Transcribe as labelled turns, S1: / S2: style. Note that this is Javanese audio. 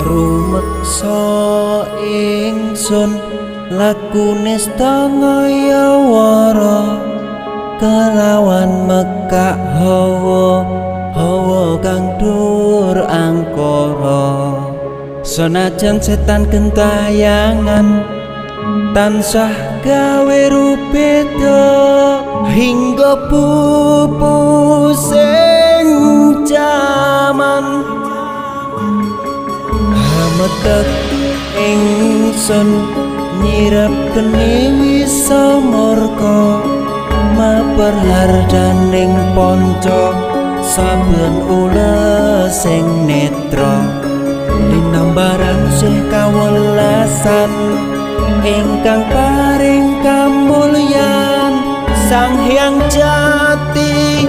S1: rumeksa ingsun lakune stangaya wara kelawan mekak hawa kang dur angkara senajan setan gentayangan tansah gawe rupeda hingga pupusing jaman hametek ingsun nyirep kene wisa murka maperhardaning panca saben ules sing netra linambaran sih kawelasan ingkang paring kamulyan Sang Hyang Jati